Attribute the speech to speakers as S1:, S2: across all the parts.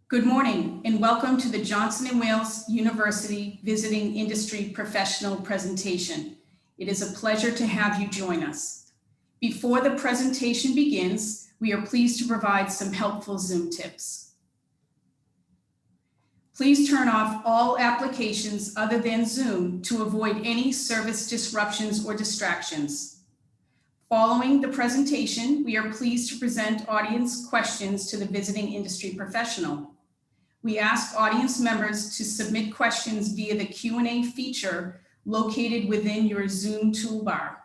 S1: Good morning and welcome to the Johnson & Wales University Visiting Industry Professional presentation. It is a pleasure to have you join us. Before the presentation begins, we are pleased to provide some helpful Zoom tips. Please turn off all applications other than Zoom to avoid any service disruptions or distractions. Following the presentation, we are pleased to present audience questions to the visiting industry professional. We ask audience members to submit questions via the Q&A feature located within your Zoom toolbar.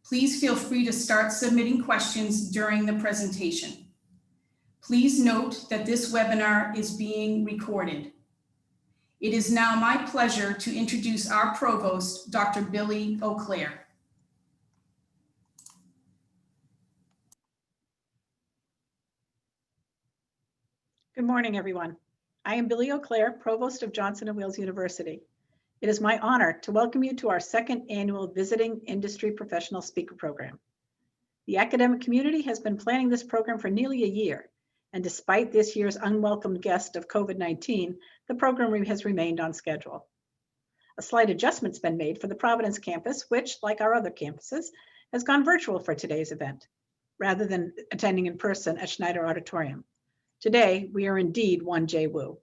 S1: Please feel free to start submitting questions during the presentation. Please note that this webinar is being recorded. It is now my pleasure to introduce our provost, Dr. Billy Auclair.
S2: Good morning, everyone. I am Billy Auclair, Provost of Johnson & Wales University. It is my honor to welcome you to our second annual Visiting Industry Professional Speaker Program. The academic community has been planning this program for nearly a year, and despite this year's unwelcome guest of COVID-19, the program has remained on schedule. A slight adjustment's been made for the Providence campus, which, like our other campuses, has gone virtual for today's event, rather than attending in person at Schneider Auditorium. Today, we are indeed one JWU.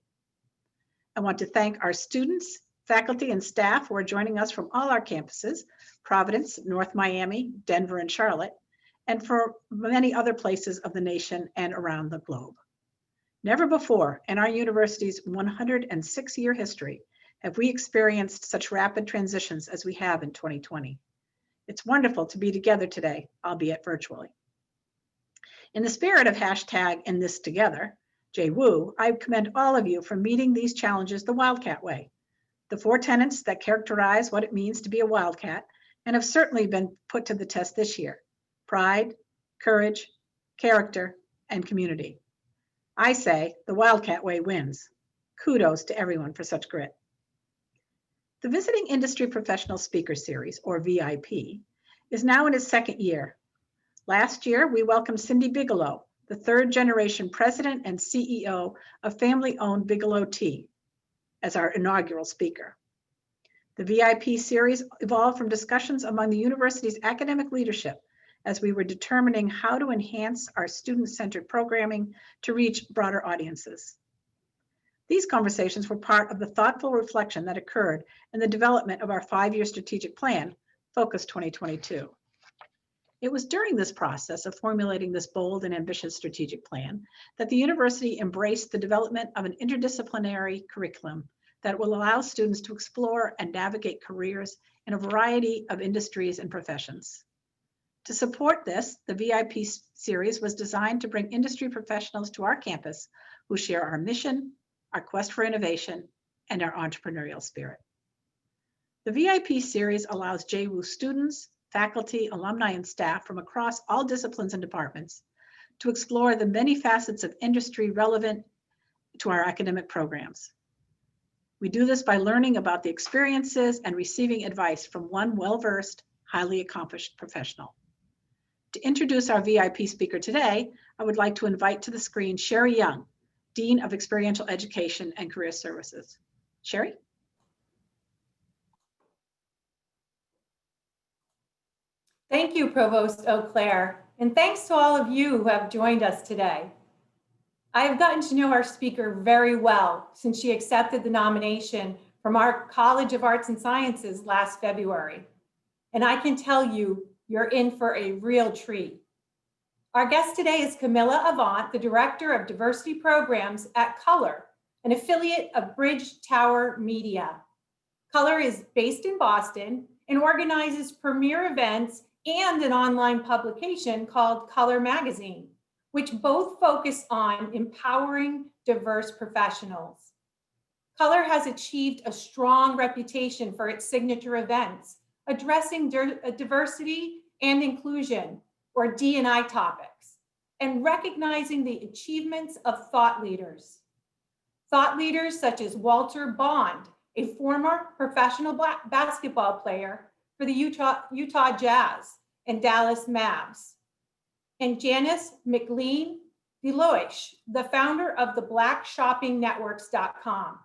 S2: I want to thank our students, faculty, and staff who are joining us from all our campuses, Providence, North Miami, Denver, and Charlotte, and for many other places of the nation and around the globe. Never before in our university's 106-year history have we experienced such rapid transitions as we have in 2020. It's wonderful to be together today, albeit virtually. In the spirit of #InThisTogether, JWU, I commend all of you for meeting these challenges the Wildcat way. The 4 tenets that characterize what it means to be a Wildcat and have certainly been put to the test this year: pride, courage, character, and community. I say the Wildcat way wins. Kudos to everyone for such grit. The Visiting Industry Professional Speaker Series, or VIP, is now in its second year. Last year, we welcomed Cindy Bigelow, the 3rd generation president and CEO of family-owned Bigelow Tea, as our inaugural speaker. The VIP series evolved from discussions among the university's academic leadership as we were determining how to enhance our student-centered programming to reach broader audiences. These conversations were part of the thoughtful reflection that occurred in the development of our 5-year strategic plan, Focus 2022. It was during this process of formulating this bold and ambitious strategic plan that the university embraced the development of an interdisciplinary curriculum that will allow students to explore and navigate careers in a variety of industries and professions. To support this, the VIP series was designed to bring industry professionals to our campus who share our mission, our quest for innovation, and our entrepreneurial spirit. The VIP series allows JWU students, faculty, alumni, and staff from across all disciplines and departments to explore the many facets of industry relevant to our academic programs. We do this by learning about the experiences and receiving advice from one well-versed, highly accomplished professional. To introduce our VIP speaker today, I would like to invite to the screen Sherry Young, Dean of Experiential Education and Career Services. Sherry?
S3: Thank you, Provost Auclair, and thanks to all of you who have joined us today. I have gotten to know our speaker very well since she accepted the nomination from our College of Arts and Sciences last February, and I can tell you, you're in for a real treat. Our guest today is Kamilah A'Vant, the Director of Diversity Programs at Color, an affiliate of Bridge Tower Media. Color is based in Boston and organizes premier events and an online publication called Color Magazine, which both focus on empowering diverse professionals. Color has achieved a strong reputation for its signature events, addressing diversity and inclusion, or D&I topics, and recognizing the achievements of thought leaders. Thought leaders such as Walter Bond, a former professional basketball player for the Utah Jazz and Dallas Mavs, and Janice McLean, Deloish, the founder of the blackshoppingnetworks.com.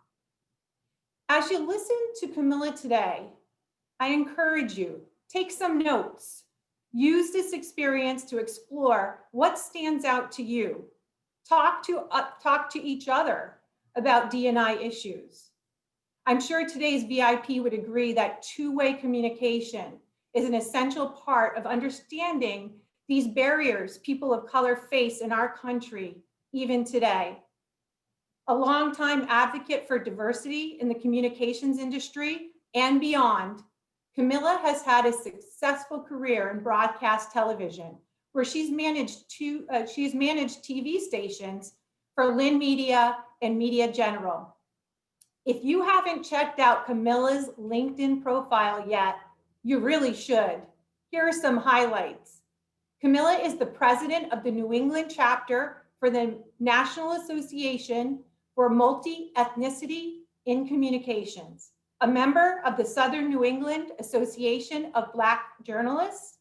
S3: As you listen to Kamilah today, I encourage you, take some notes. Use this experience to explore what stands out to you. Talk to each other about D&I issues. I'm sure today's VIP would agree that two-way communication is an essential part of understanding these barriers people of color face in our country, even today. A longtime advocate for diversity in the communications industry and beyond, Kamilah has had a successful career in broadcast television, where she's managed TV stations for Lynn Media and Media General. If you haven't checked out Kamilah's LinkedIn profile yet, you really should. Here are some highlights. Kamilah is the president of the New England chapter for the National Association for Multi-Ethnicity in Communications, a member of the Southern New England Association of Black Journalists,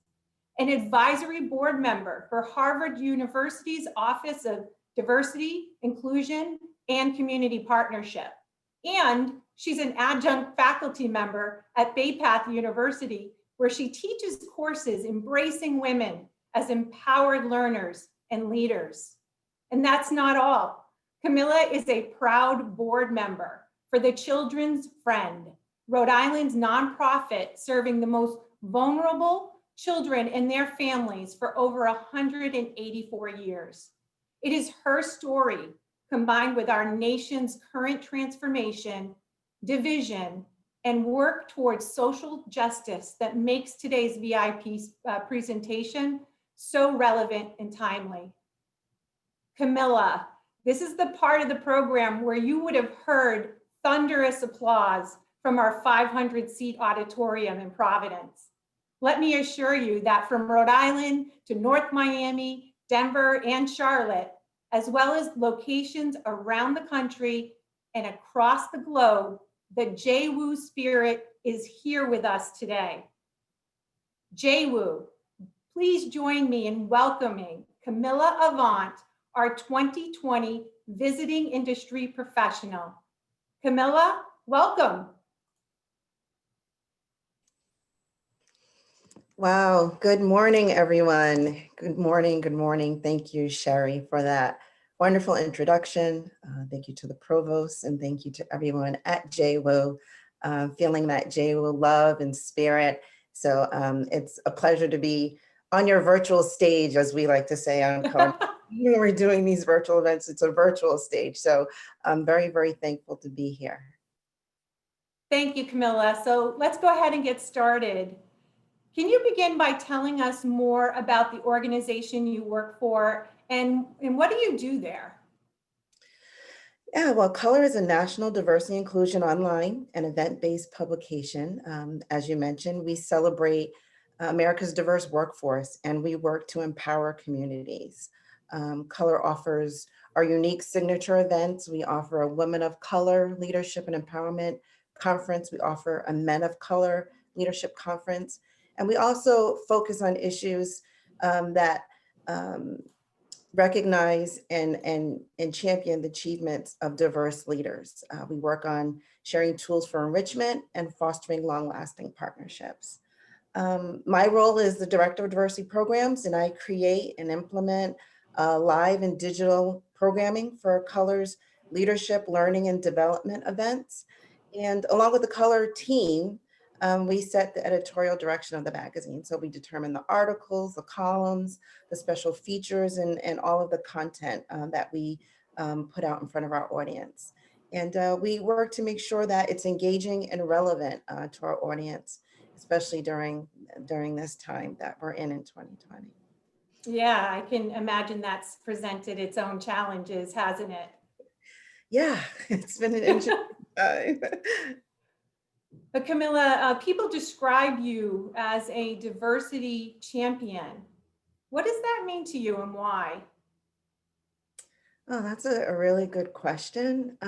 S3: an advisory board member for Harvard University's Office of Diversity, Inclusion, and Community Partnership. And she's an adjunct faculty member at Bay Path University, where she teaches courses embracing women as empowered learners and leaders. And that's not all. Kamilah is a proud board member for the Children's Friend, Rhode Island's nonprofit serving the most vulnerable children and their families for over 184 years. It is her story, combined with our nation's current transformation, division, and work towards social justice, that makes today's VIP presentation so relevant and timely. Kamilah, this is the part of the program where you would have heard thunderous applause from our 500-seat auditorium in Providence. Let me assure you that from Rhode Island to North Miami, Denver, and Charlotte, as well as locations around the country and across the globe, the JWU spirit is here with us today. JWU, please join me in welcoming Kamilah A'Vant, our 2020 Visiting Industry Professional. Kamilah, welcome.
S4: Wow, good morning, everyone. Good morning, good morning. Thank you, Sherry, for that wonderful introduction. Thank you to the provost, and thank you to everyone at JWU, feeling that JWU love and spirit. So it's a pleasure to be on your virtual stage, as we like to say on when we're doing these virtual events, it's a virtual stage. So I'm very, very thankful to be here.
S3: Thank you, Kamilah. So let's go ahead and get started. Can you begin by telling us more about the organization you work for and what do you do there?
S4: Yeah, well, Color is a national diversity inclusion online and event-based publication. As you mentioned, we celebrate America's diverse workforce, and we work to empower communities. Color offers our unique signature events. We offer a Women of Color Leadership and Empowerment Conference. We offer a Men of Color Leadership Conference. And we also focus on issues that recognize and champion the achievements of diverse leaders. We work on sharing tools for enrichment and fostering long-lasting partnerships. My role is the Director of Diversity Programs, and I create and implement live and digital programming for Color's leadership, learning, and development events. And along with the Color team, we set the editorial direction of the magazine. So we determine the articles, the columns, the special features, and all of the content that we put out in front of our audience. And we work to make sure that it's engaging and relevant to our audience, especially during this time that we're in 2020.
S3: Yeah, I can imagine that's presented its own challenges, hasn't it?
S4: Yeah, it's been an interesting time.
S3: But Kamilah, people describe you as a diversity champion. What does that mean to you and why?
S4: Oh, that's a really good question.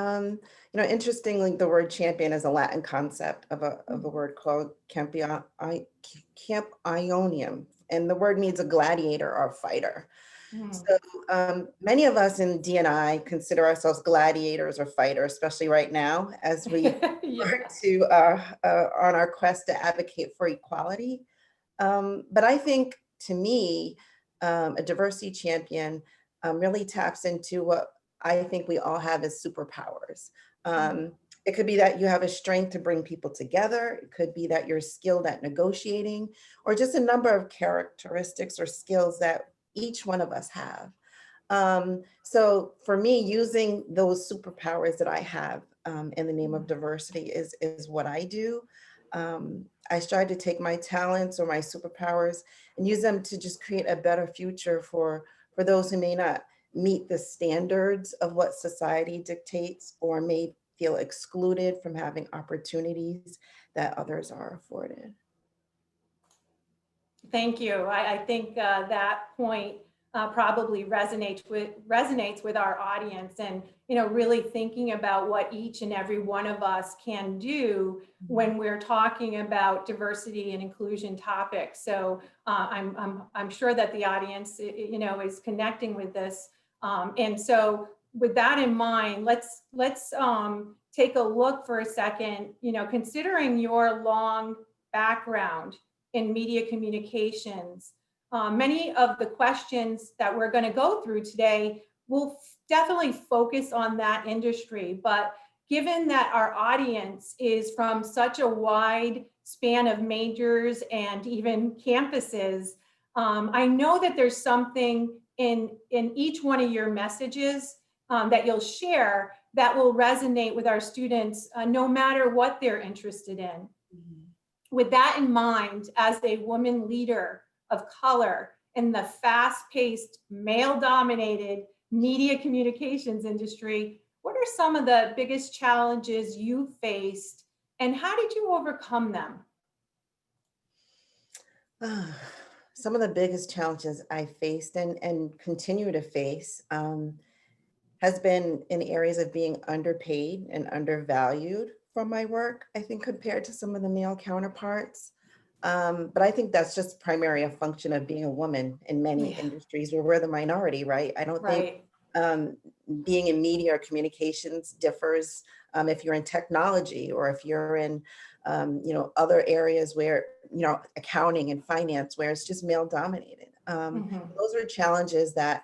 S4: Interestingly, the word champion is a Latin concept of a word called campionium, and the word means a gladiator or a fighter.
S3: Mm.
S4: So many of us in D&I consider ourselves gladiators or fighters, especially right now as we
S3: Yeah.
S4: work to on our quest to advocate for equality. But I think, to me, a diversity champion really taps into what I think we all have as superpowers. It could be that you have a strength to bring people together. It could be that you're skilled at negotiating, or just a number of characteristics or skills that each one of us have. So for me, using those superpowers that I have in the name of diversity is what I do. I strive to take my talents or my superpowers and use them to just create a better future for those who may not meet the standards of what society dictates, or may feel excluded from having opportunities that others are afforded.
S3: Thank you. I think that point probably resonates with our audience, and really thinking about what each and every one of us can do when we're talking about diversity and inclusion topics. So I'm sure that the audience is connecting with this, and so with that in mind, let's take a look for a second. Considering your long background in media communications, many of the questions that we're going to go through today will definitely focus on that industry. But given that our audience is from such a wide span of majors and even campuses, I know that there's something in each one of your messages that you'll share that will resonate with our students, no matter what they're interested in. With that in mind, as a woman leader of color in the fast-paced, male-dominated media communications industry, what are some of the biggest challenges you faced, and how did you overcome them?
S4: Some of the biggest challenges I faced and continue to face has been in areas of being underpaid and undervalued from my work, I think, compared to some of the male counterparts. But I think that's just primarily a function of being a woman in many industries where we're the minority, right? I don't think being in media or communications differs if you're in technology, or if you're in other areas where, accounting and finance, where it's just male dominated. Those are challenges that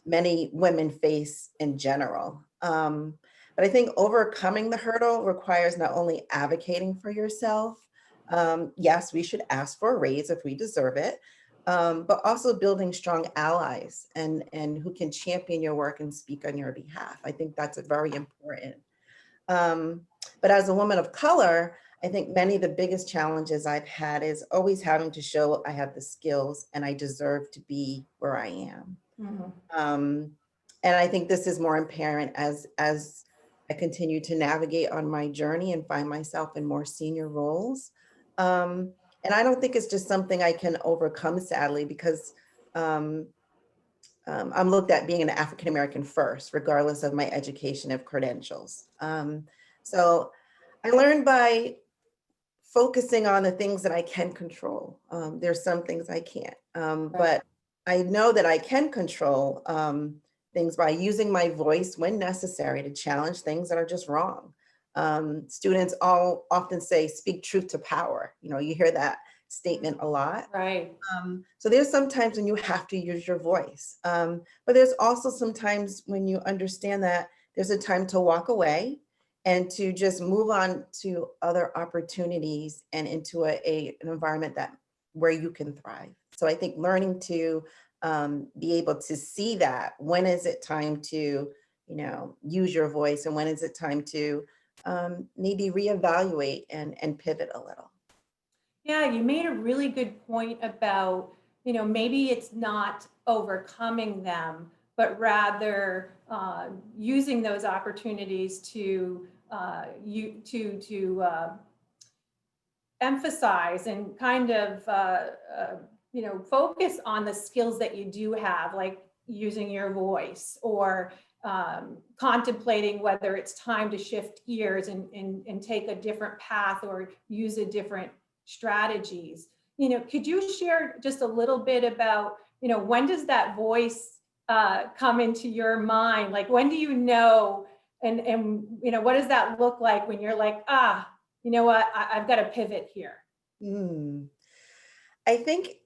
S4: many women face in general. But I think overcoming the hurdle requires not only advocating for yourself. Yes, we should ask for a raise if we deserve it, but also building strong allies and who can champion your work and speak on your behalf. I think that's very important. But as a woman of color, I think many of the biggest challenges I've had is always having to show I have the skills and I deserve to be where I am. And I think this is more apparent as I continue to navigate on my journey and find myself in more senior roles. And I don't think it's just something I can overcome, sadly, because I'm looked at being an African-American first, regardless of my education of credentials. So I learned by focusing on the things that I can control. There's some things I can't, but I know that I can control things by using my voice when necessary to challenge things that are just wrong. Students all often say, speak truth to power. You hear that statement a lot. So there's some times when you have to use your voice. But there's also some times when you understand that there's a time to walk away and to just move on to other opportunities and into an environment where you can thrive. So I think learning to be able to see that, when is it time to, use your voice, and when is it time to maybe reevaluate and pivot a little.
S3: Yeah, you made a really good point about, maybe it's not overcoming them, but rather using those opportunities to emphasize and kind of focus on the skills that you do have, like using your voice, or contemplating whether it's time to shift gears and take a different path or use a different strategies. could you share just a little bit about, when does that voice come into your mind? Like, when do you know, and what does that look like when you're like, you know what, I've got to pivot here?
S4: Hmm. I think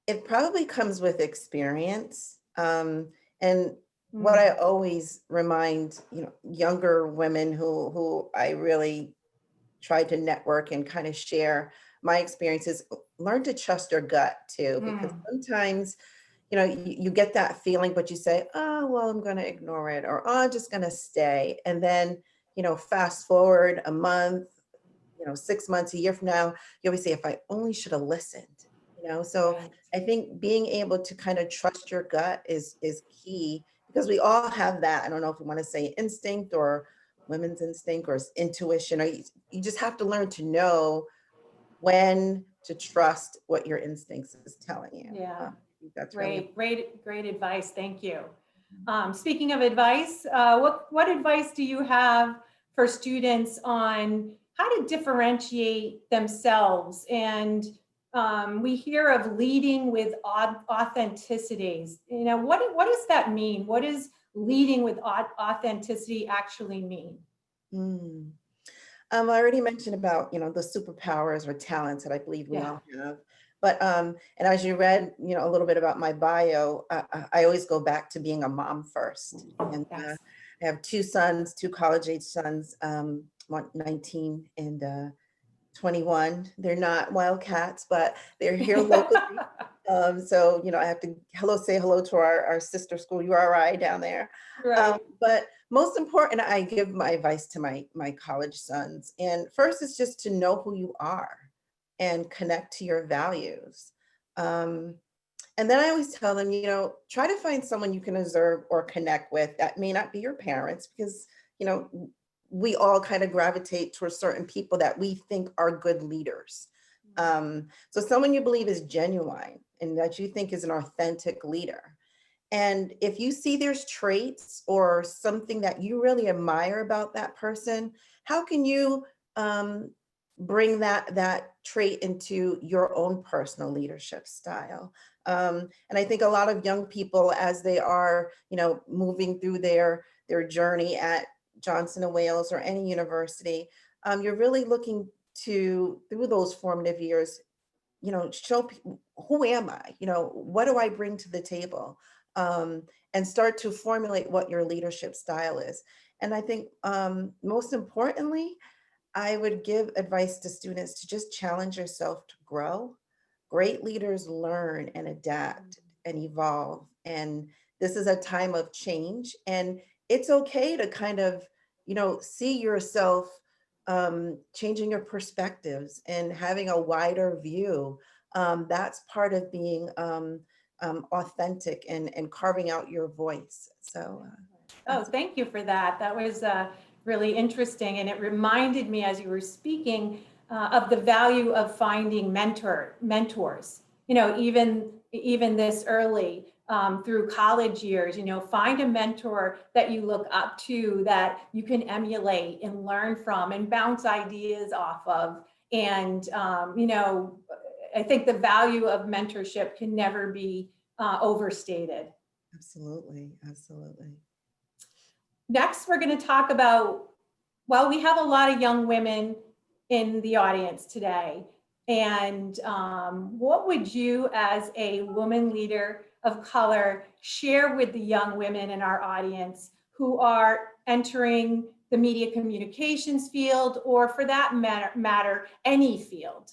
S4: it probably comes with experience. And what I always remind, younger women who I really try to network and kind of share my experiences, learn to trust your gut too, because sometimes, you get that feeling, but you say, oh, well, I'm going to ignore it, or oh, I'm just going to stay. And then, fast forward a month, 6 months, a year from now, you always say, if I only should have listened, so
S3: Right.
S4: I think being able to kind of trust your gut is key, because we all have that. I don't know if we want to say instinct or women's instinct or intuition, or you just have to learn to know when to trust what your instincts is telling you.
S3: Yeah.
S4: I think that's really
S3: Great advice. Thank you. Speaking of advice, what advice do you have for students on how to differentiate themselves? And we hear of leading with authenticities. What does that mean? What does leading with authenticity actually mean?
S4: Mm. I already mentioned about, the superpowers or talents that I believe we
S3: Yeah.
S4: all have. But, and as you read, a little bit about my bio, I always go back to being a mom first. And
S3: Yes.
S4: I have two sons, two college-age sons, 19 and 21. They're not wildcats, but they're here locally. So, I have to say hello to our sister school, URI down there.
S3: Right.
S4: But most important, I give my advice to my college sons. And first is just to know who you are and connect to your values. And then I always tell them, try to find someone you can observe or connect with that may not be your parents, because, we all kind of gravitate towards certain people that we think are good leaders. So someone you believe is genuine and that you think is an authentic leader. And if you see there's traits or something that you really admire about that person, how can you bring that trait into your own personal leadership style? And I think a lot of young people, as they are, moving through their journey at Johnson & Wales or any university, you're really looking to, through those formative years, show people, who am I? What do I bring to the table? And start to formulate what your leadership style is. And I think most importantly, I would give advice to students to just challenge yourself to grow. Great leaders learn and adapt and evolve. And this is a time of change. And it's okay to kind of, see yourself changing your perspectives and having a wider view. That's part of being authentic and carving out your voice. So,
S3: Thank you for that. That was really interesting. And it reminded me, as you were speaking, of the value of finding mentors, even this early through college years, find a mentor that you look up to, that you can emulate and learn from and bounce ideas off of. And, I think the value of mentorship can never be overstated.
S4: absolutely.
S3: Next, we're going to talk about, well, we have a lot of young women in the audience today. And what would you, as a woman leader of color, share with the young women in our audience who are entering the media communications field, or for that matter, any field?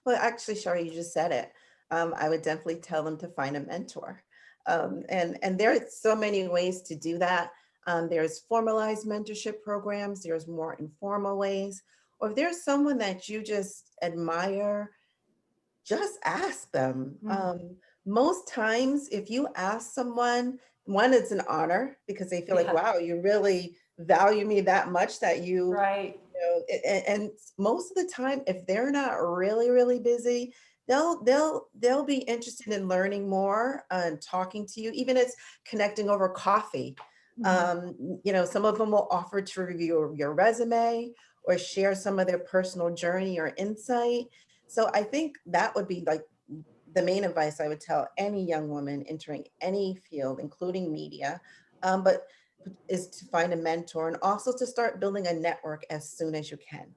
S4: Well, actually, Shari, you just said it. I would definitely tell them to find a mentor. And there are so many ways to do that. There's formalized mentorship programs. There's more informal ways. Or if there's someone that you just admire, just ask them. Most times, if you ask someone, one, it's an honor because they feel like,
S3: Yeah.
S4: wow, you really value me that much that you,
S3: Right.
S4: and most of the time, if they're not really, really busy, they'll be interested in learning more and talking to you, even if it's connecting over coffee. Some of them will offer to review your resume or share some of their personal journey or insight. So I think that would be like the main advice I would tell any young woman entering any field, including media, but is to find a mentor and also to start building a network as soon as you can.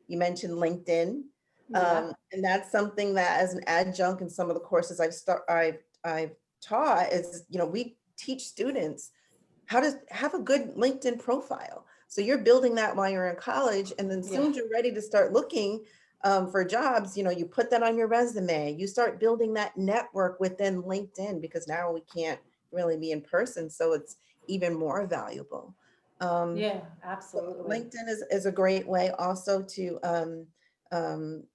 S4: You mentioned LinkedIn,
S3: Yeah.
S4: and that's something that as an adjunct in some of the courses I've taught is, we teach students how to have a good LinkedIn profile. So you're building that while you're in college, and then as soon as you're ready to start looking for jobs, you put that on your resume. You start building that network within LinkedIn because now we can't really be in person, so it's even more valuable.
S3: Yeah,
S4: So
S3: absolutely.
S4: LinkedIn is a great way also to,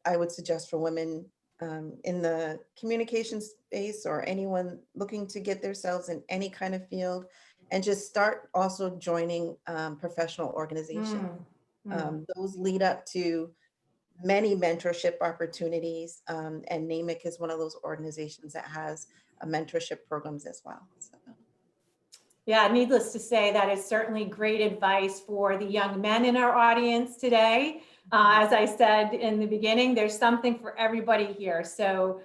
S4: I would suggest for women in the communication space or anyone looking to get themselves in any kind of field, and just start also joining professional organizations.
S3: Mm, mm.
S4: Those lead up to many mentorship opportunities, and Namek is one of those organizations that has mentorship programs as well. So.
S3: Yeah, needless to say, that is certainly great advice for the young men in our audience today. As I said in the beginning, there's something for everybody here. So,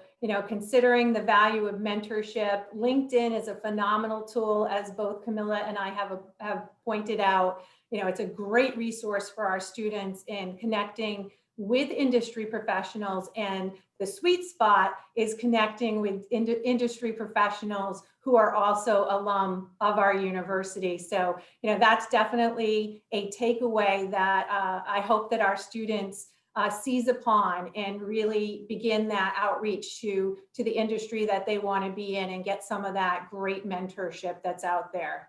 S3: considering the value of mentorship, LinkedIn is a phenomenal tool, as both Kamilah and I have pointed out. It's a great resource for our students in connecting with industry professionals, and the sweet spot is connecting with industry professionals who are also alum of our university. So, that's definitely a takeaway that I hope that our students seize upon and really begin that outreach to the industry that they want to be in and get some of that great mentorship that's out there.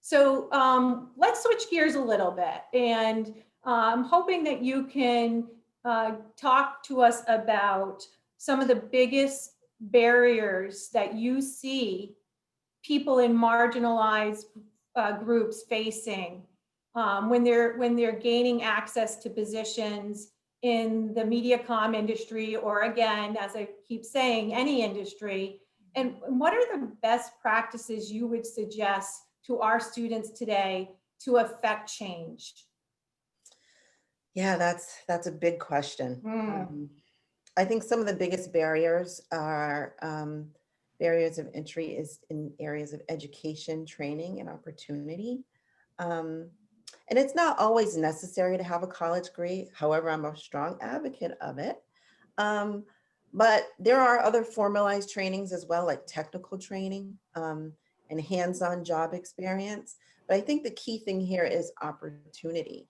S3: So let's switch gears a little bit, and I'm hoping that you can talk to us about some of the biggest barriers that you see people in marginalized groups facing when they're gaining access to positions in the MediaCom industry, or again, as I keep saying, any industry. And what are the best practices you would suggest to our students today to affect change?
S4: Yeah, that's a big question.
S3: Mm.
S4: I think some of the biggest barriers are barriers of entry is in areas of education, training, and opportunity. Um, and it's not always necessary to have a college degree. However, I'm a strong advocate of it. Um, but there are other formalized trainings as well, like technical training and hands-on job experience. But I think the key thing here is opportunity.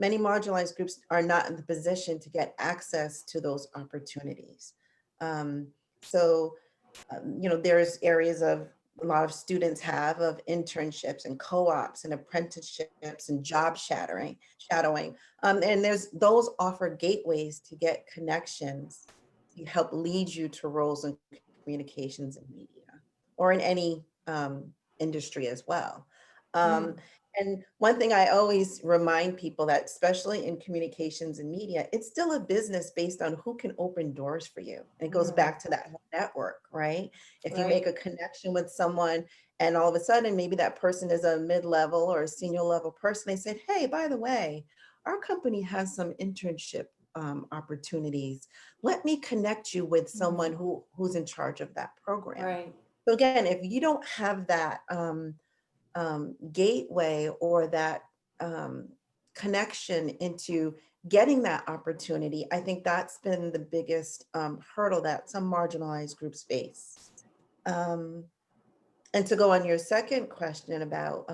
S4: Many marginalized groups are not in the position to get access to those opportunities. There's areas of a lot of students have of internships and co-ops and apprenticeships and job shadowing. And those offer gateways to get connections to help lead you to roles in communications and media or in any industry as well. Um, and one thing I always remind people that, especially in communications and media, it's still a business based on who can open doors for you. And it goes back to that network, right? If you make a connection with someone and all of a sudden maybe that person is a mid-level or a senior level person, they said, hey, by the way, our company has some internship opportunities. Let me connect you with someone who's in charge of that program.
S3: Right.
S4: So again, if you don't have that gateway or that connection into getting that opportunity, I think that's been the biggest hurdle that some marginalized groups face. And to go on your second question about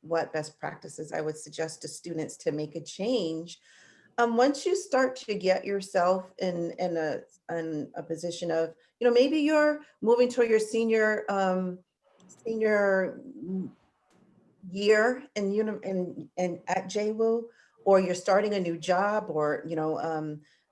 S4: what best practices I would suggest to students to make a change, once you start to get yourself in a position of, maybe you're moving toward your senior year in at JWU, or you're starting a new job, or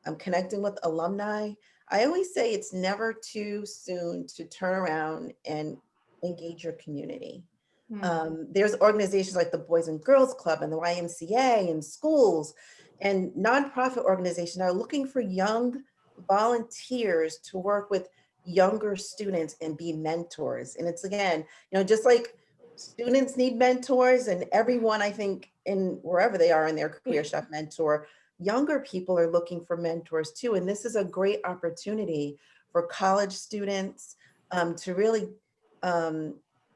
S4: I'm connecting with alumni. I always say it's never too soon to turn around and engage your community. There's organizations like the Boys and Girls Club and the YMCA and schools and nonprofit organizations are looking for young volunteers to work with younger students and be mentors. And it's, again, just like students need mentors, and everyone, I think, in wherever they are in their career should have mentor. younger people are looking for mentors too. And this is a great opportunity for college students to really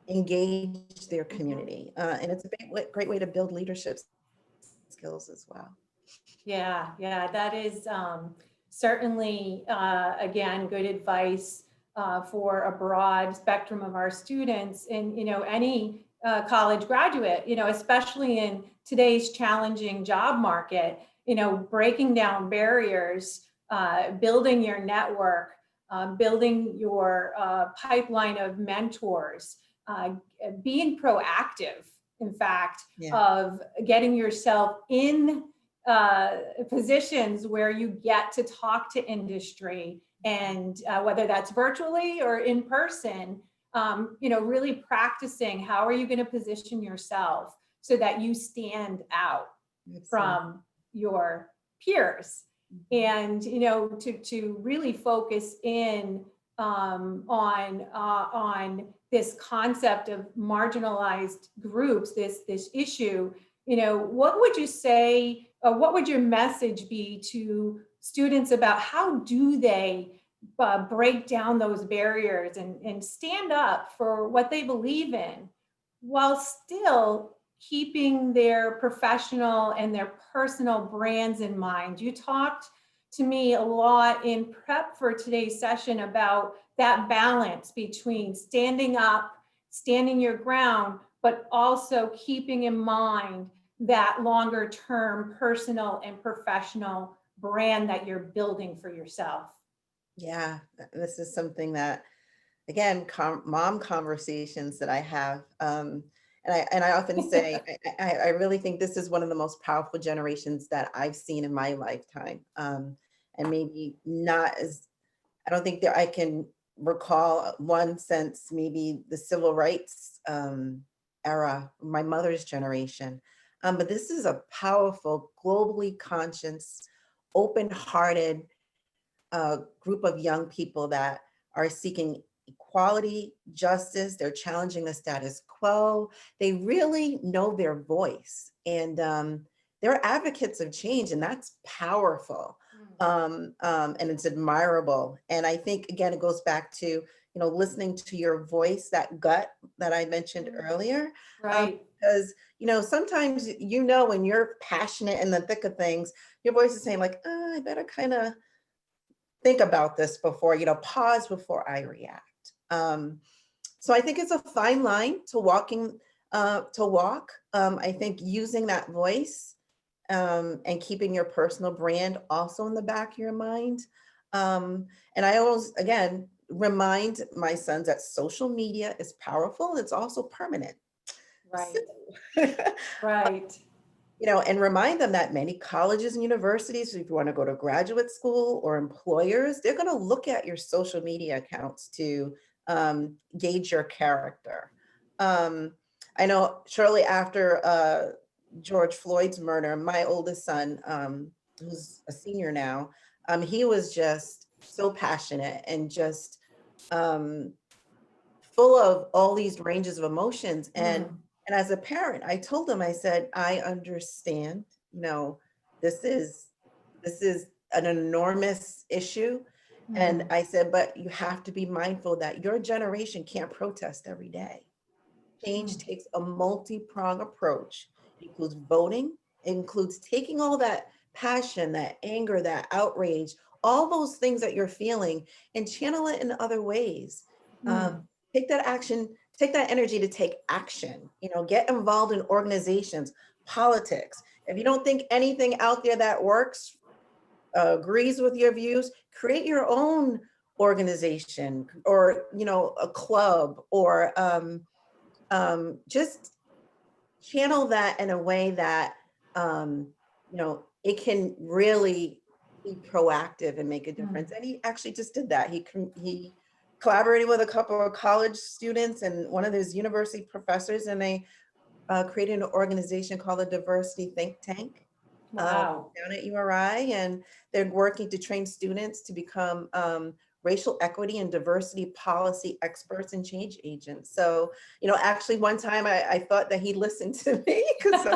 S4: engage their community. And it's a great way to build leadership skills as well.
S3: Yeah, that is certainly, again, good advice for a broad spectrum of our students and, any college graduate, especially in today's challenging job market, breaking down barriers, building your network, building your pipeline of mentors, being proactive, in fact, of getting yourself in positions where you get to talk to industry, and whether that's virtually or in person, really practicing how are you going to position yourself so that you stand out from your peers, and to really focus in on this concept of marginalized groups, this issue. What would you say, what would your message be to students about how do they break down those barriers and stand up for what they believe in while still keeping their professional and their personal brands in mind? You talked to me a lot in prep for today's session about that balance between standing up, standing your ground, but also keeping in mind that longer term personal and professional brand that you're building for yourself.
S4: Yeah, this is something that, again, mom conversations that I have. And I often say, I really think this is one of the most powerful generations that I've seen in my lifetime. And maybe not as, I don't think that I can recall one since maybe the civil rights era, my mother's generation. But this is a powerful, globally conscious, open-hearted group of young people that are seeking equality, justice. They're challenging the status quo. They really know their voice, and they're advocates of change, and that's powerful. And it's admirable. And I think, again, it goes back to, listening to your voice, that gut that I mentioned earlier.
S3: Right.
S4: Because, sometimes, when you're passionate in the thick of things, your voice is saying like, I better kind of think about this before, pause before I react. So I think it's a fine line to walk. I think using that voice and keeping your personal brand also in the back of your mind. And I always, again, remind my sons that social media is powerful. It's also permanent.
S3: Right.
S4: So,
S3: Right.
S4: and remind them that many colleges and universities, if you want to go to graduate school or employers, they're going to look at your social media accounts to gauge your character. I know shortly after George Floyd's murder, my oldest son, who's a senior now, he was just so passionate and just full of all these ranges of emotions. And as a parent, I told him, I said, I understand, this is an enormous issue. And I said, but you have to be mindful that your generation can't protest every day. Change takes a multi-pronged approach. It includes voting, it includes taking all that passion, that anger, that outrage, all those things that you're feeling, and channel it in other ways. Take that action, take that energy to take action, get involved in organizations, politics. If you don't think anything out there that works, agrees with your views, create your own organization or, a club, or just channel that in a way that, it can really be proactive and make a difference. And he actually just did that. He collaborated with a couple of college students and one of his university professors, and they created an organization called the Diversity Think Tank.
S3: Wow.
S4: Down at URI, and they're working to train students to become racial equity and diversity policy experts and change agents. So, actually one time I thought that he listened to me, because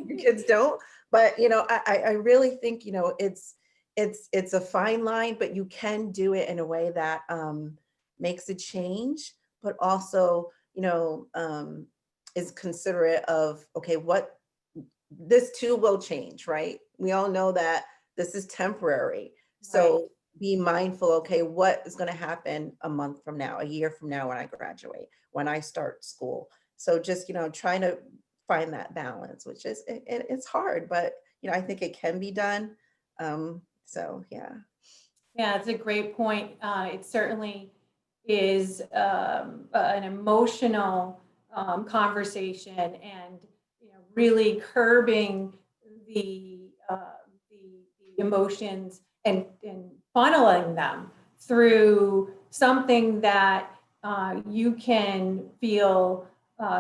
S4: your kids don't, But, I really think, it's a fine line, but you can do it in a way that makes a change, but also, is considerate of, okay, what this too will change, right? We all know that this is temporary. So be mindful, okay, what is going to happen a month from now, a year from now when I graduate, when I start school. So just, trying to find that balance, which is, it's hard, but, I think it can be done. So, yeah.
S3: Yeah, it's a great point. It certainly is an emotional conversation, and really curbing the emotions and funneling them through something that you can feel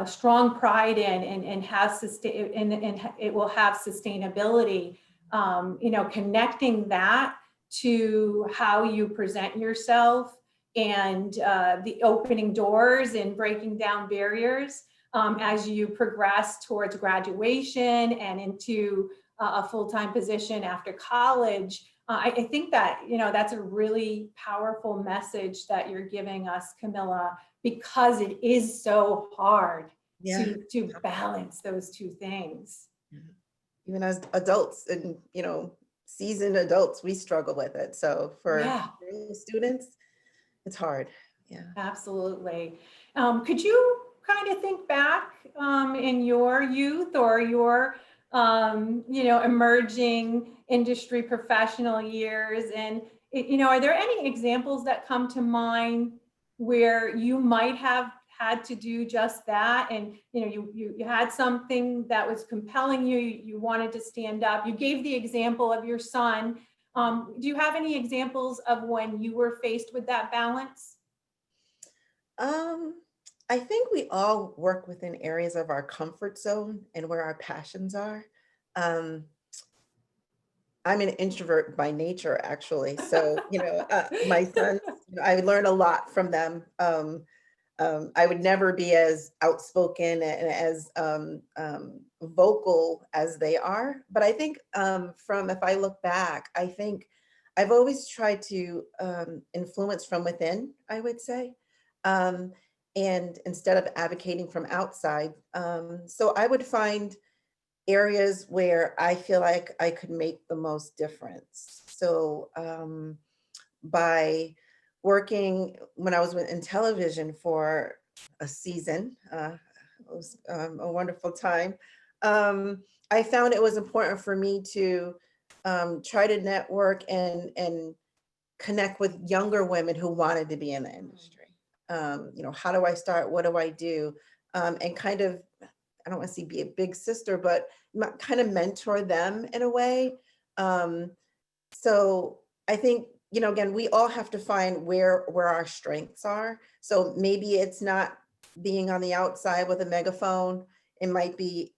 S3: strong pride in, and have and it will have sustainability. Connecting that to how you present yourself, and the opening doors and breaking down barriers as you progress towards graduation and into a full-time position after college. I think that, that's a really powerful message that you're giving us, Kamilah, because it is so hard to balance those two things.
S4: Even as adults and, seasoned adults, we struggle with it. So for students, it's hard. Yeah.
S3: Absolutely. Could you kind of think back in your youth or your, emerging industry professional years, and, are there any examples that come to mind where you might have had to do just that, and you had something that was compelling you, you wanted to stand up? You gave the example of your son. Do you have any examples of when you were faced with that balance?
S4: I think we all work within areas of our comfort zone and where our passions are. Um, I'm an introvert by nature, actually. So, my sons, I learn a lot from them. I would never be as outspoken and as vocal as they are. But I think if I look back, I think I've always tried to influence from within, I would say. And instead of advocating from outside. So I would find areas where I feel like I could make the most difference. So by working when I was in television for a season, it was a wonderful time. I found it was important for me to try to network and connect with younger women who wanted to be in the industry. How do I start? What do I do? And kind of, I don't want to say be a big sister, but kind of mentor them in a way. So I think, again, we all have to find where our strengths are. So maybe it's not being on the outside with a megaphone. It might be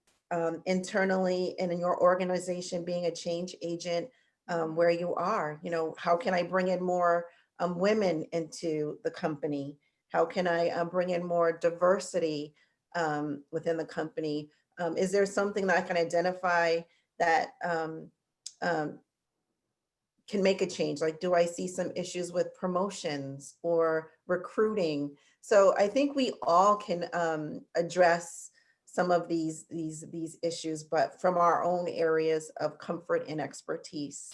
S4: internally and in your organization being a change agent where you are. How can I bring in more women into the company? How can I bring in more diversity within the company? Is there something that I can identify that can make a change? Like, do I see some issues with promotions or recruiting? So I think we all can address some of these issues, but from our own areas of comfort and expertise.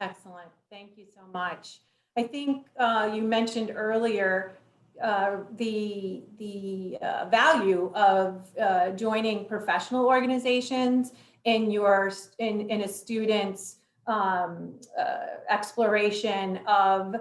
S3: Excellent. Thank you so much. I think you mentioned earlier the value of joining professional organizations in a student's exploration of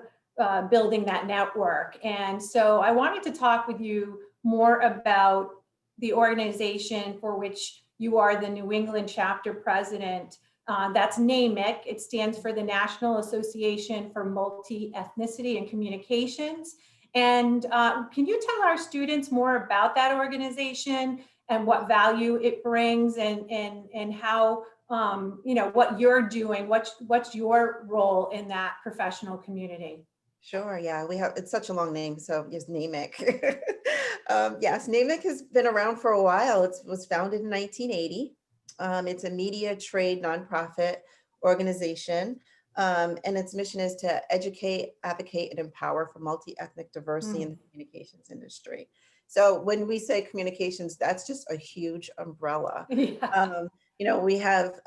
S3: building that network. And so I wanted to talk with you more about the organization for which you are the New England chapter president. That's Namek. It stands for the National Association for Multi-Ethnicity and Communications. And can you tell our students more about that organization and what value it brings, and how, what you're doing, what's your role in that professional community?
S4: Sure, yeah, it's such a long name, so just Namek. Yes, Namek has been around for a while. It was founded in 1980. It's a media trade nonprofit organization. And its mission is to educate, advocate, and empower for multi-ethnic diversity in the communications industry. So when we say communications, that's just a huge umbrella.
S3: Yeah.
S4: We have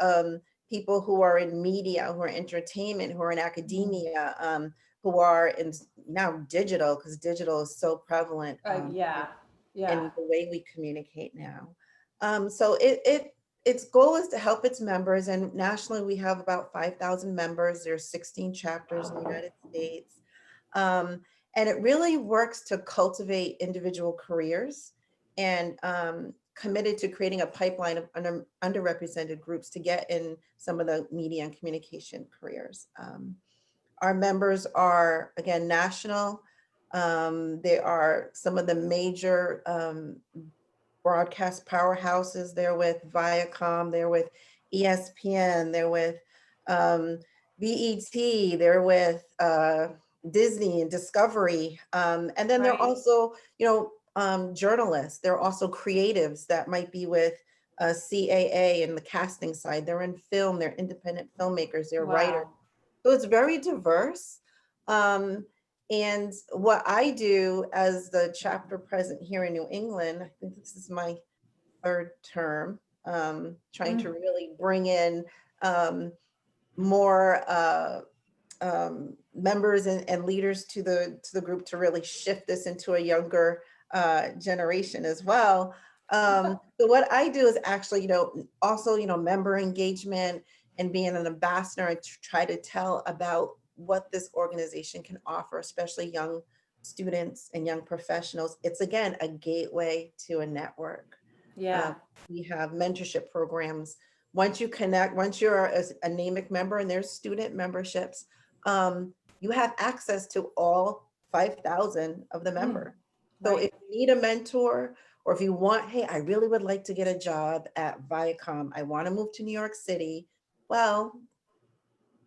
S4: people who are in media, who are entertainment, who are in academia, who are in now digital, because digital is so prevalent
S3: Yeah.
S4: in the way we communicate now. So its goal is to help its members, and nationally we have about 5,000 members. There's 16 chapters in the United States. And it really works to cultivate individual careers and committed to creating a pipeline of underrepresented groups to get in some of the media and communication careers. Our members are, again, national. They are some of the major broadcast powerhouses. They're with Viacom, they're with ESPN, they're with BET, they're with Disney and Discovery. And then they're
S3: Right.
S4: also, journalists. They're also creatives that might be with CAA and the casting side. They're in film, they're independent filmmakers, they're writers.
S3: Wow.
S4: So it's very diverse. And what I do as the chapter president here in New England, I think this is my third term, trying to really bring in more members and leaders to the group to really shift this into a younger generation as well. So what I do is actually, also, member engagement and being an ambassador and try to tell about what this organization can offer, especially young students and young professionals. It's, again, a gateway to a network.
S3: Yeah.
S4: We have mentorship programs. Once you connect, once you're a Namek member and there's student memberships, you have access to all 5,000 of the members. So if you need a mentor, or if you want, hey, I really would like to get a job at Viacom, I want to move to New York City. Well,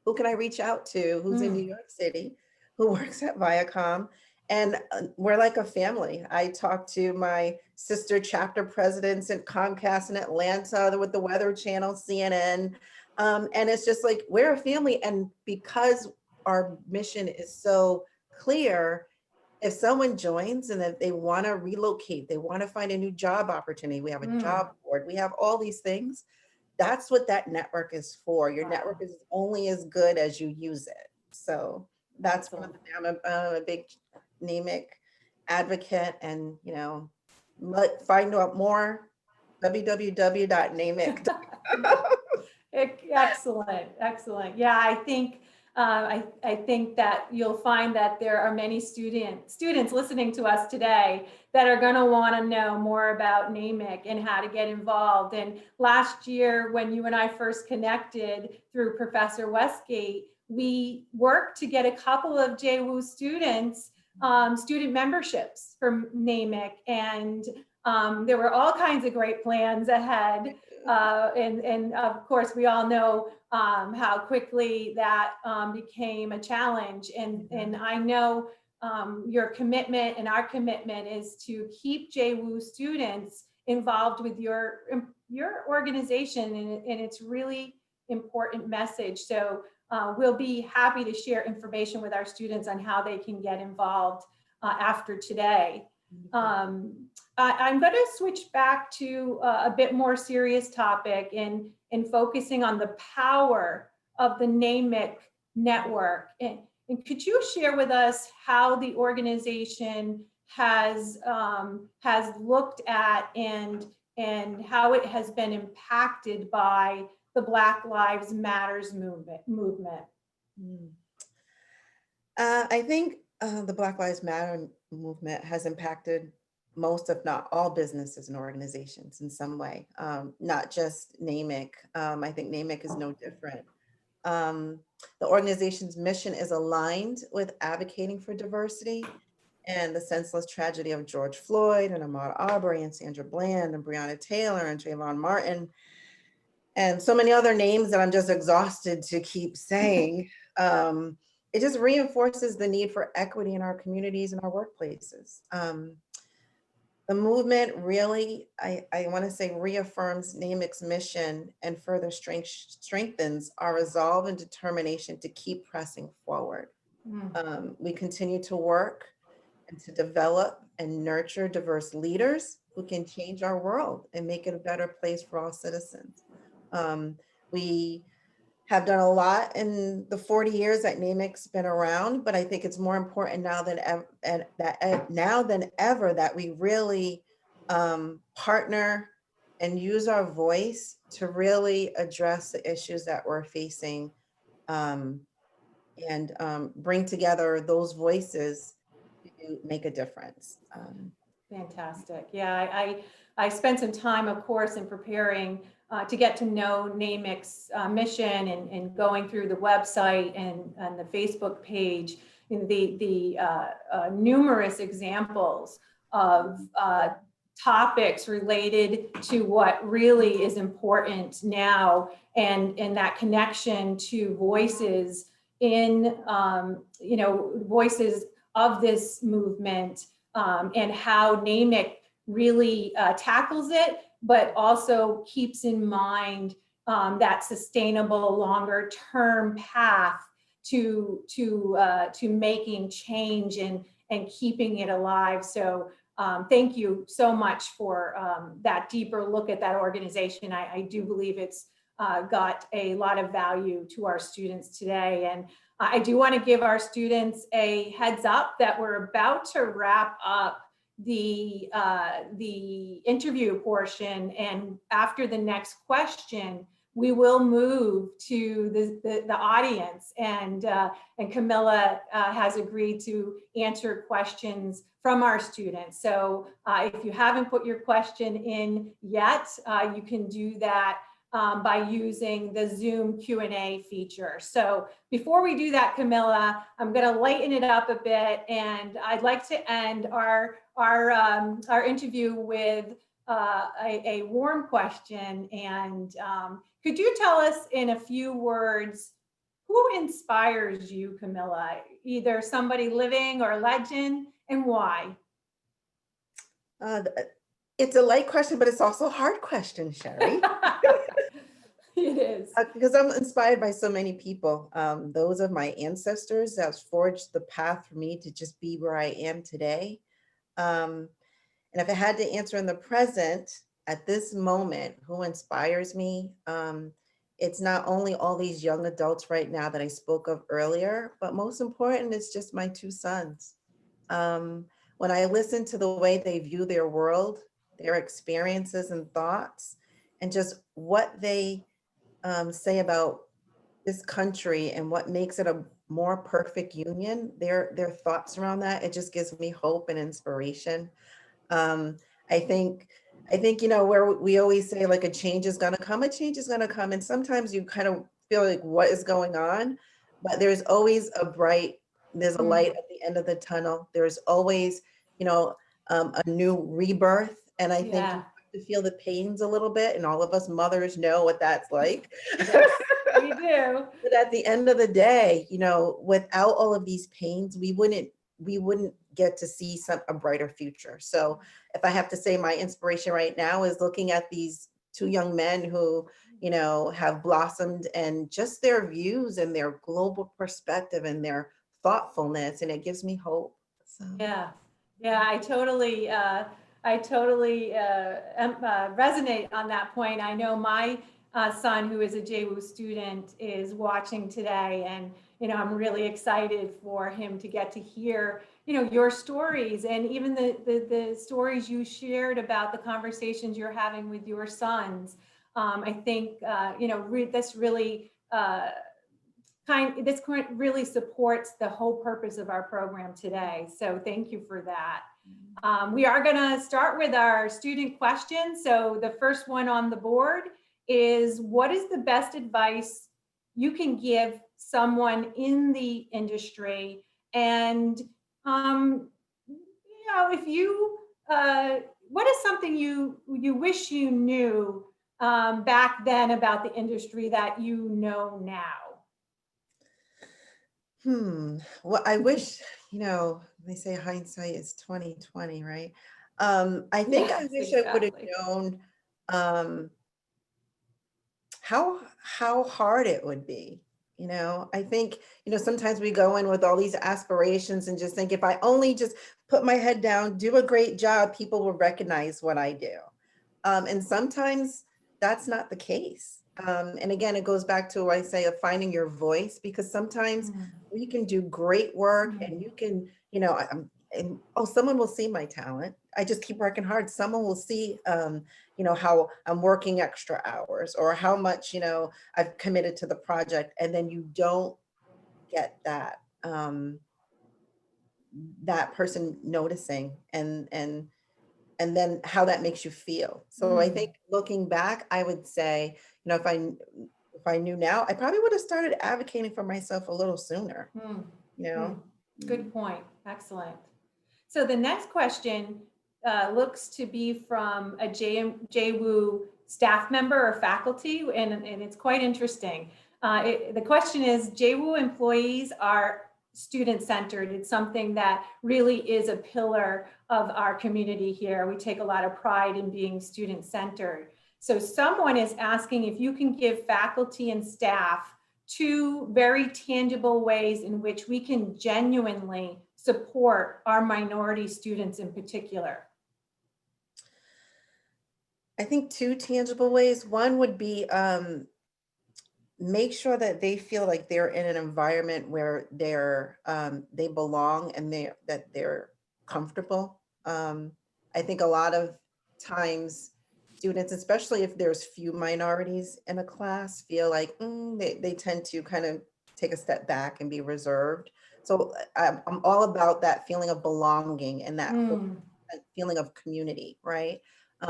S4: who can I reach out to who's in New York City, who works at Viacom? And we're like a family. I talk to my sister chapter presidents at Comcast in Atlanta, with the Weather Channel, CNN. And it's just like, we're a family. And because our mission is so clear, if someone joins and that they want to relocate, they want to find a new job opportunity, we have a job board, we have all these things. That's what that network is for. Your network is only as good as you use it. So that's one of the, I'm a big Namek advocate, and find out more, www.namek.com.
S3: Excellent. Yeah, I think I think that you'll find that there are many students listening to us today that are going to want to know more about Namek and how to get involved. And last year, when you and I first connected through Professor Westgate, we worked to get a couple of JWU students student memberships from Namek, and there were all kinds of great plans ahead. And of course, we all know how quickly that became a challenge. And I know your commitment and our commitment is to keep JWU students involved with your organization, and it's really important message. So we'll be happy to share information with our students on how they can get involved after today. I'm going to switch back to a bit more serious topic in focusing on the power of the Namek network. And could you share with us how the organization has looked at and how it has been impacted by the Black Lives Matters movement?
S4: I think the Black Lives Matter movement has impacted most, if not all, businesses and organizations in some way, not just Namek. I think Namek is no different. The organization's mission is aligned with advocating for diversity and the senseless tragedy of George Floyd and Ahmaud Arbery and Sandra Bland and Breonna Taylor and Trayvon Martin and so many other names that I'm just exhausted to keep saying. It just reinforces the need for equity in our communities and our workplaces. The movement really, I want to say, reaffirms Namek's mission and further strengthens our resolve and determination to keep pressing forward.
S3: Mm,
S4: We continue to work and to develop and nurture diverse leaders who can change our world and make it a better place for all citizens. We have done a lot in the 40 years that Namek's been around, but I think it's more important now than ever, that we really partner and use our voice to really address the issues that we're facing, and bring together those voices to make a difference.
S3: Fantastic. Yeah, I spent some time, of course, in preparing to get to know Namek's mission and going through the website and the Facebook page, the numerous examples of topics related to what really is important now, and that connection to voices in, voices of this movement, and how Namek really tackles it, but also keeps in mind that sustainable longer term path to making change and keeping it alive. So thank you so much for that deeper look at that organization. I do believe it's got a lot of value to our students today. And I do want to give our students a heads up that we're about to wrap up the interview portion, and after the next question, we will move to the audience, and Kamilah has agreed to answer questions from our students. So if you haven't put your question in yet, you can do that by using the Zoom Q&A feature. So before we do that, Kamilah, I'm going to lighten it up a bit, and I'd like to end our interview with a warm question. And could you tell us in a few words who inspires you, Kamilah? Either somebody living or legend, and why?
S4: It's a light question, but it's also a hard question, Sherry.
S3: It is.
S4: Because I'm inspired by so many people. Those of my ancestors that forged the path for me to just be where I am today. And if I had to answer in the present, at this moment, who inspires me? It's not only all these young adults right now that I spoke of earlier, but most important, it's just my two sons. When I listen to the way they view their world, their experiences and thoughts, and just what they say about this country and what makes it a more perfect union, their thoughts around that, it just gives me hope and inspiration. I think, where we always say like a change is going to come, a change is going to come. And sometimes you kind of feel like what is going on, but there's always there's a light at the end of the tunnel. There's always, a new rebirth. And I think you have to feel the pains a little bit. And all of us mothers know what that's like.
S3: Yes, we do.
S4: But at the end of the day, without all of these pains, we wouldn't get to see a brighter future. So if I have to say, my inspiration right now is looking at these two young men who, have blossomed, and just their views and their global perspective and their thoughtfulness, and it gives me hope. So.
S3: Yeah, I totally resonate on that point. I know my son, who is a JWU student, is watching today, and I'm really excited for him to get to hear your stories, and even the stories you shared about the conversations you're having with your sons. I think this really really supports the whole purpose of our program today. So thank you for that. We are going to start with our student questions. So the first one on the board is, what is the best advice you can give someone in the industry? And if you, what is something you wish you knew back then about the industry that you know now?
S4: Well, I wish, they say hindsight is 20/20, right? I think I
S3: Yes,
S4: wish I would have
S3: exactly.
S4: known how hard it would be. I think, sometimes we go in with all these aspirations and just think if I only just put my head down, do a great job, people will recognize what I do. And sometimes that's not the case. And again, it goes back to what I say of finding your voice, because sometimes
S3: Mm.
S4: you can do great work
S3: Mm.
S4: and you can, and oh, someone will see my talent. I just keep working hard. Someone will see, how I'm working extra hours or how much, I've committed to the project. And then you don't get that person noticing and then how that makes you feel. So I
S3: Mm.
S4: think looking back, I would say, if I knew now, I probably would have started advocating for myself a little sooner,
S3: Mm.
S4: you know?
S3: Mm. Good point. Excellent. So the next question looks to be from a JWU staff member or faculty, and it's quite interesting. The question is, JWU employees are student-centered. It's something that really is a pillar of our community here. We take a lot of pride in being student-centered. So someone is asking if you can give faculty and staff two very tangible ways in which we can genuinely support our minority students in particular.
S4: I think two tangible ways. One would be make sure that they feel like they're in an environment where they belong and that they're comfortable. I think a lot of times students, especially if there's few minorities in a class, feel like they tend to kind of take a step back and be reserved. So I'm all about that feeling of belonging and
S3: Mm,
S4: that feeling of community, right?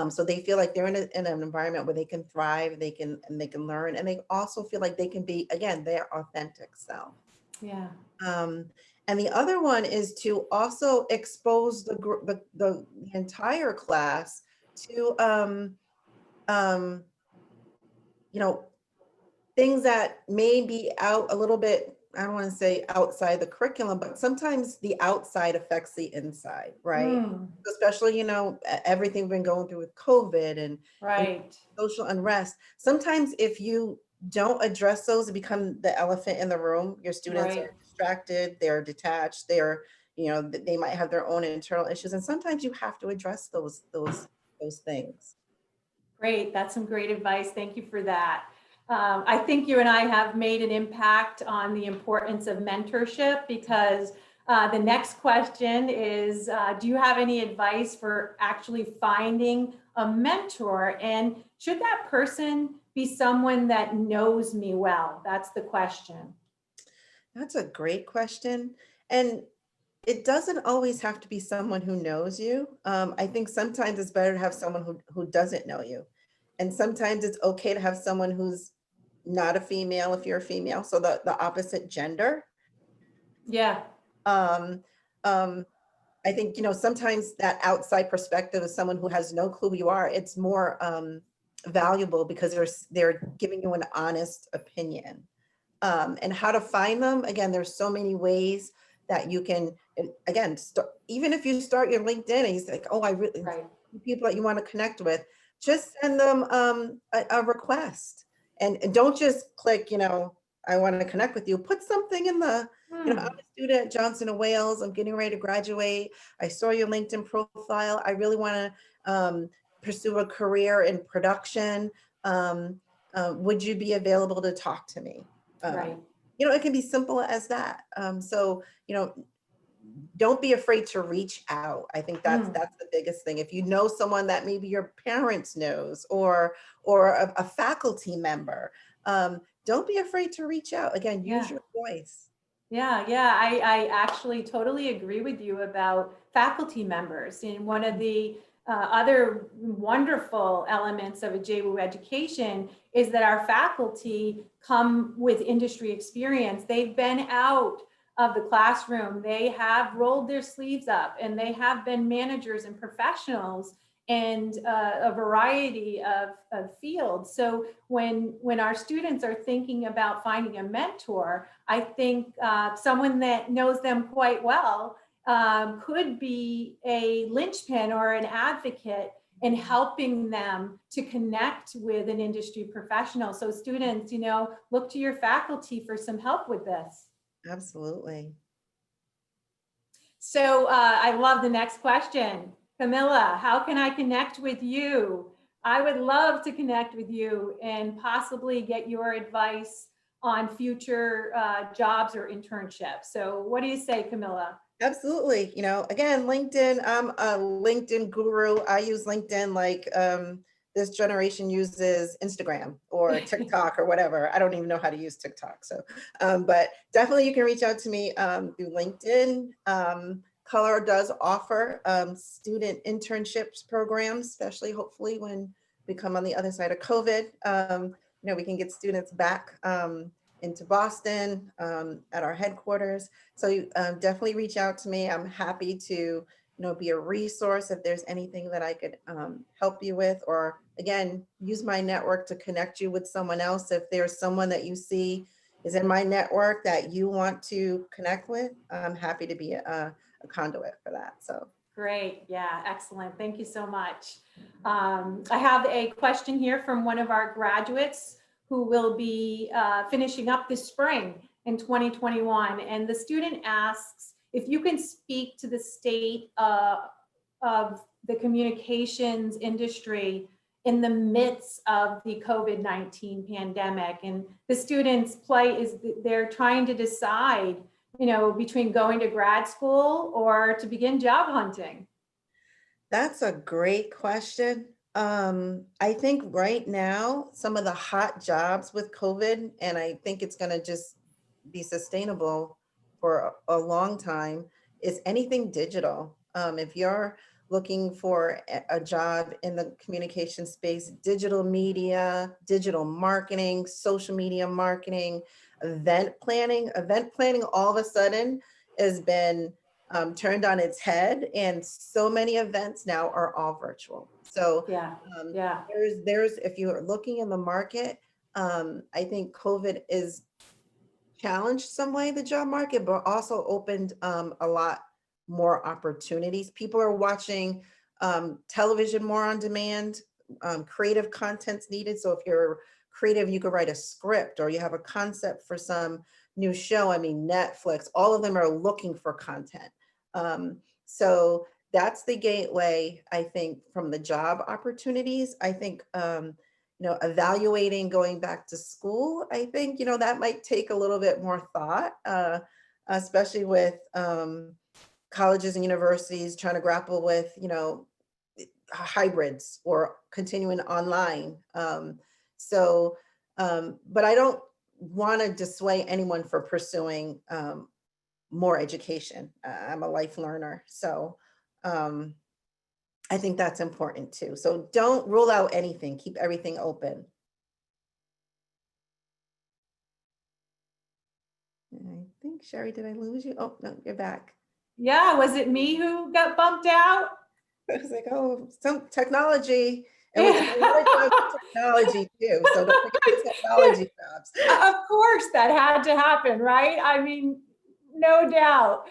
S4: So they feel like they're in an environment where they can thrive, they can learn, and they also feel like they can be, again, their authentic self.
S3: yeah.
S4: Um, and the other one is to also expose the entire class to um, you know things that may be out a little bit, I don't want to say outside the curriculum, but sometimes the outside affects the inside, right?
S3: Mm,
S4: Especially, everything we've been going through with COVID and
S3: right.
S4: social unrest. Sometimes if you don't address those, it become the elephant in the room. Your students
S3: Right.
S4: are distracted, they're detached, they might have their own internal issues. And sometimes you have to address those things.
S3: Great. That's some great advice. Thank you for that. I think you and I have made an impact on the importance of mentorship because the next question is, do you have any advice for actually finding a mentor? And should that person be someone that knows me well? That's the question.
S4: That's a great question. And it doesn't always have to be someone who knows you. I think sometimes it's better to have someone who doesn't know you. And sometimes it's okay to have someone who's not a female if you're a female, so the opposite gender.
S3: Yeah.
S4: Um, um, I think, sometimes that outside perspective of someone who has no clue who you are, it's more valuable because they're giving you an honest opinion. And how to find them, again, there's so many ways that you can, and again, even if you start your LinkedIn and you say, oh, I really,
S3: Right.
S4: people that you want to connect with, just send them a request and don't just click, I want to connect with you. Put something in I'm
S3: Hmm.
S4: a student at Johnson and Wales. I'm getting ready to graduate. I saw your LinkedIn profile. I really want to pursue a career in production. Would you be available to talk to me?
S3: Right.
S4: It can be simple as that. So, don't be afraid to reach out. I think that's
S3: Hmm.
S4: the biggest thing. If you know someone that maybe your parents knows or a faculty member, don't be afraid to reach out. Again, use
S3: Yeah.
S4: your voice.
S3: Yeah, yeah, I actually totally agree with you about faculty members. And one of the other wonderful elements of a JWU education is that our faculty come with industry experience. They've been out of the classroom, they have rolled their sleeves up, and they have been managers and professionals and a variety of fields. So when our students are thinking about finding a mentor, I think someone that knows them quite well could be a linchpin or an advocate in helping them to connect with an industry professional. So students, look to your faculty for some help with this.
S4: Absolutely.
S3: So I love the next question. Kamilah, how can I connect with you? I would love to connect with you and possibly get your advice on future jobs or internships. So what do you say, Kamilah?
S4: Absolutely. Again, LinkedIn, I'm a LinkedIn guru. I use LinkedIn like this generation uses Instagram or TikTok or whatever. I don't even know how to use TikTok. So, but definitely you can reach out to me through LinkedIn. Color does offer student internships programs, especially hopefully when we come on the other side of COVID. We can get students back into Boston at our headquarters. So definitely reach out to me. I'm happy to be a resource if there's anything that I could help you with, or again, use my network to connect you with someone else. If there's someone that you see is in my network that you want to connect with, I'm happy to be a conduit for that. So
S3: great. Yeah, excellent. Thank you so much. I have a question here from one of our graduates who will be finishing up this spring in 2021. And the student asks if you can speak to the state of the communications industry in the midst of the COVID-19 pandemic. And the students' plight is they're trying to decide, between going to grad school or to begin job hunting.
S4: that's a great question. I think right now, some of the hot jobs with COVID, and I think it's going to just be sustainable for a long time, is anything digital. If you're looking for a job in the communication space, digital media, digital marketing, social media marketing, event planning all of a sudden has been turned on its head, and so many events now are all virtual. So
S3: yeah,
S4: there's if you're looking in the market, I think COVID is challenged some way the job market, but also opened a lot more opportunities. People are watching television more on demand. Creative content's needed. So if you're creative, you could write a script, or you have a concept for some new show. I mean, Netflix, all of them are looking for content. So that's the gateway, I think, from the job opportunities. I think, evaluating going back to school, I think, that might take a little bit more thought, especially with colleges and universities trying to grapple with, hybrids or continuing online. But I don't want to dissuade anyone for pursuing more education. I'm a life learner. So I think that's important too. So don't rule out anything, keep everything open. I think, Sherry, did I lose you? Oh, no, you're back.
S3: Yeah, was it me who got bumped out?
S4: I was like, oh, some technology. And we have a lot of jobs in technology too. So don't forget the technology jobs.
S3: Of course, that had to happen, right? I mean, no doubt.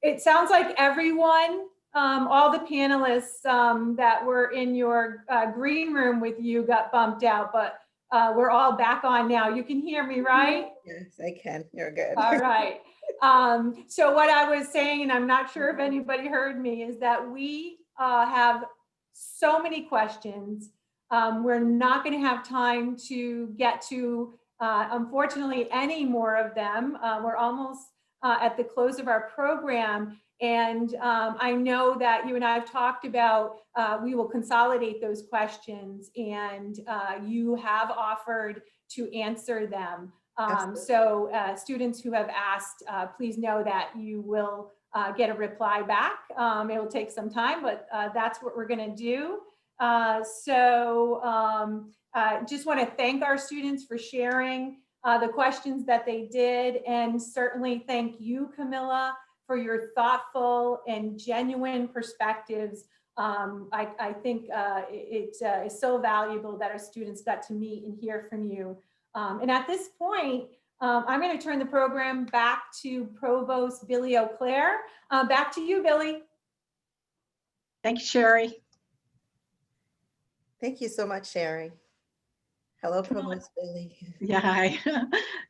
S3: It sounds like everyone, all the panelists that were in your green room with you got bumped out, but we're all back on now. You can hear me, right?
S4: Yes, I can. You're good.
S3: All right. So what I was saying, and I'm not sure if anybody heard me, is that we have so many questions. We're not going to have time to get to, unfortunately, any more of them. We're almost at the close of our program. And I know that you and I have talked about, we will consolidate those questions, and you have offered to answer them. So students who have asked, please know that you will get a reply back. It will take some time, but that's what we're going to do. Just want to thank our students for sharing the questions that they did, and certainly thank you, Kamilah, for your thoughtful and genuine perspectives. I think it is so valuable that our students got to meet and hear from you. And at this point, I'm going to turn the program back to Provost Billy O'Clair. Back to you, Billy.
S2: Thank you, Sherry.
S4: Thank you so much, Sherry. Hello, Provost Billy.
S2: Yeah, hi.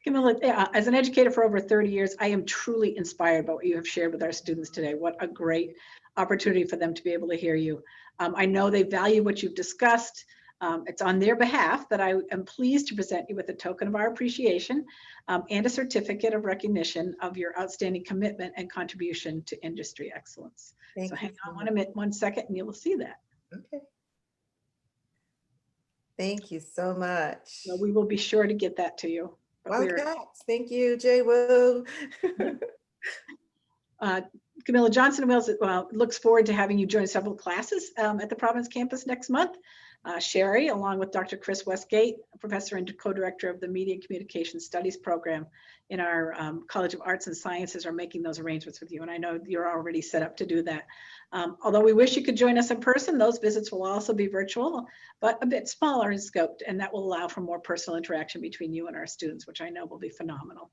S2: Kamilah, as an educator for over 30 years, I am truly inspired by what you have shared with our students today. What a great opportunity for them to be able to hear you. I know they value what you've discussed. It's on their behalf that I am pleased to present you with a token of our appreciation and a certificate of recognition of your outstanding commitment and contribution to industry excellence. So hang on 1 second and you will see that.
S4: Okay. Thank you so much.
S2: So we will be sure to get that to you. But
S4: Wildcats. Thank you, Jay Woo.
S2: Kamilah, Johnson & Wales looks forward to having you join several classes at the Providence campus next month. Sherry, along with Dr. Chris Westgate, professor and co-director of the Media and Communication Studies program in our College of Arts and Sciences, are making those arrangements with you. And I know you're already set up to do that. Although we wish you could join us in person, those visits will also be virtual, but a bit smaller in scope, and that will allow for more personal interaction between you and our students, which I know will be phenomenal.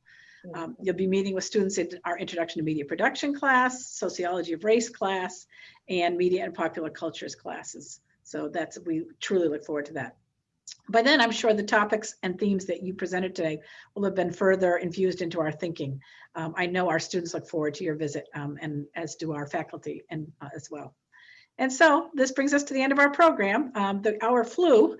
S2: You'll be meeting with students in our Introduction to Media Production class, Sociology of Race class, and Media and Popular Cultures classes. So we truly look forward to that. By then, I'm sure the topics and themes that you presented today will have been further infused into our thinking. I know our students look forward to your visit, and as do our faculty and as well. And so this brings us to the end of our program. The hour flew.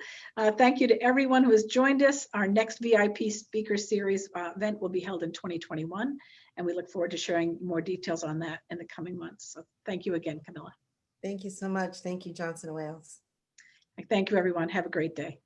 S2: Thank you to everyone who has joined us. Our next VIP speaker series event will be held in 2021, and we look forward to sharing more details on that in the coming months. So thank you again, Kamilah.
S4: Thank you so much. Thank you, Johnson & Wales.
S2: Thank you, everyone. Have a great day.